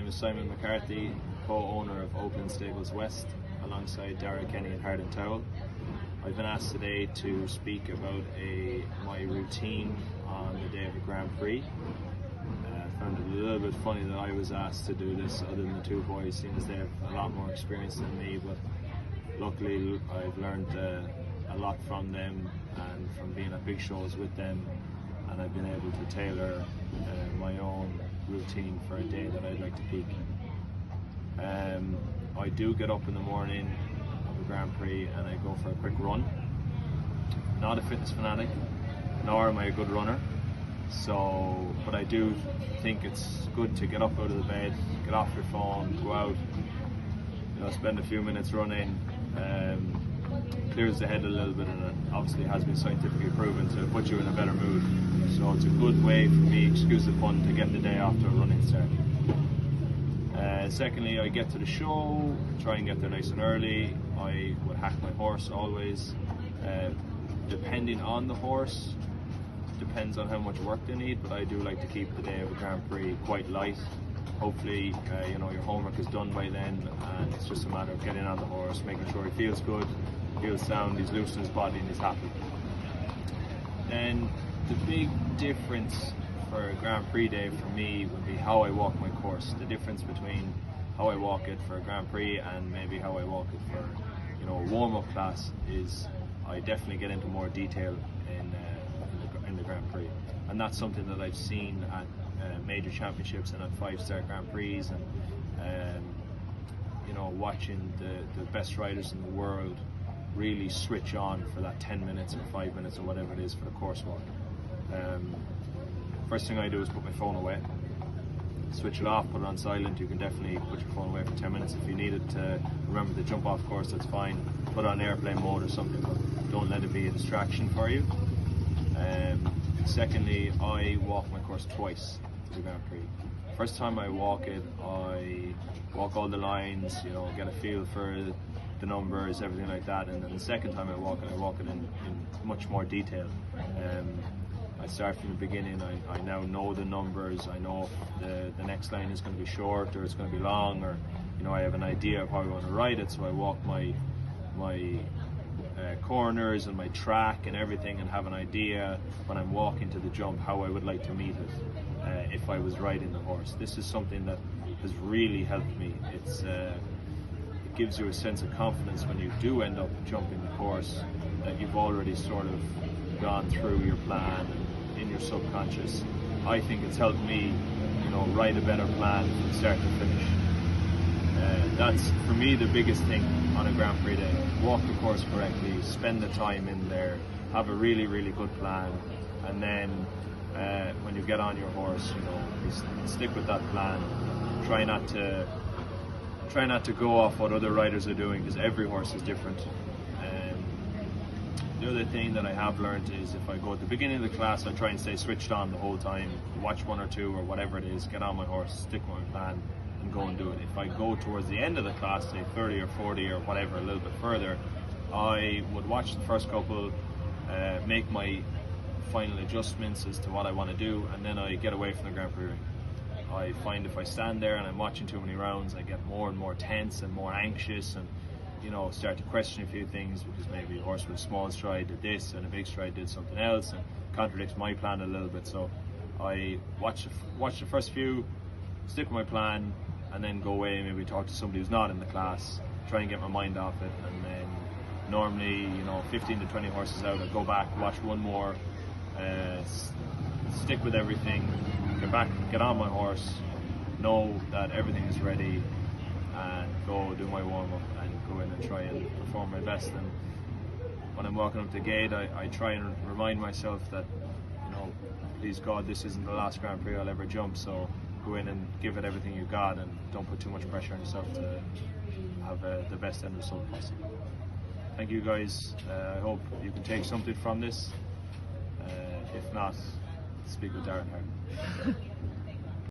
name is Simon McCarthy, co-owner of Oakland Stables West, alongside Dara Kenny and Hardin Towel. I've been asked today to speak about my routine on the day of a Grand Prix. I found it a little bit funny that I was asked to do this, other than the two boys, seeing as they have a lot more experience than me, but luckily I've learned a lot from them and from being at big shows with them, and I've been able to tailor my own routine for a day that I'd like to peak. I do get up in the morning of a Grand Prix and I go for a quick run. Not a fitness fanatic, nor am I a good runner, but I do think it's good to get up out of the bed, get off your phone, go out, spend a few minutes running. Clears the head a little bit, and it obviously has been scientifically proven to put you in a better mood. So it's a good way for me, excuse the pun, to get the day off to a running start. Secondly, I get to the show, try and get there nice and early. I would hack my horse always. Depending on the horse, depends on how much work they need, but I do like to keep the day of a Grand Prix quite light. Hopefully, your homework is done by then, and it's just a matter of getting on the horse, making sure he feels good, feels sound, he's loose in his body, and he's happy. And the big difference for a Grand Prix day for me would be how I walk my course. The difference between how I walk it for a Grand Prix and maybe how I walk it for a warm-up class is I definitely get into more detail in the Grand Prix, and that's something that I've seen at major championships and at 5-star Grand Prix, and watching the best riders in the world really switch on for that 10 minutes or 5 minutes or whatever it is for the course walk. First thing I do is put my phone away, switch it off, put it on silent. You can definitely put your phone away for 10 minutes if you need it to remember the jump off course, that's fine. Put it on airplane mode or something, but don't let it be a distraction for you. Secondly, I walk my course twice to the Grand Prix. First time I walk it, I walk all the lines, get a feel for the numbers, everything like that, and then the second time I walk it in much more detail. I start from the beginning. I now know the numbers. I know if the next line is going to be short or it's going to be long, or I have an idea of how I want to ride it, so I walk my corners and my track and everything, and have an idea when I'm walking to the jump how I would like to meet it if I was riding the horse. This is something that has really helped me. It gives you a sense of confidence when you do end up jumping the course, that you've already sort of gone through your plan and in your subconscious. I think it's helped me write a better plan from start to finish. That's for me the biggest thing on a Grand Prix day. Walk the course correctly, spend the time in there, have a really, really good plan, and then when you get on your horse, stick with that plan. Try not to go off what other riders are doing, because every horse is different. The other thing that I have learned is if I go at the beginning of the class, I try and stay switched on the whole time, watch one or two or whatever it is, get on my horse, stick with my plan, and go and do it. If I go towards the end of the class, say 30 or 40 or whatever, a little bit further, I would watch the first couple, make my final adjustments as to what I want to do, and then I get away from the Grand Prix ring. I find if I stand there and I'm watching too many rounds, I get more and more tense and more anxious, and start to question a few things, because maybe a horse with a small stride did this and a big stride did something else and contradicts my plan a little bit. So I watch the first few, stick with my plan, and then go away, maybe talk to somebody who's not in the class, try and get my mind off it, and then normally 15 to 20 horses out, I go back, watch one more, stick with everything, get back, get on my horse, know that everything is ready, and go do my warm-up and go in and try and perform my best. And when I'm walking up the gate, I try and remind myself that, please God, this isn't the last Grand Prix I'll ever jump, so go in and give it everything you got, and don't put too much pressure on yourself to have the best end result possible. Thank you guys. I hope you can take something from this. If not, speak with Darren Hardin.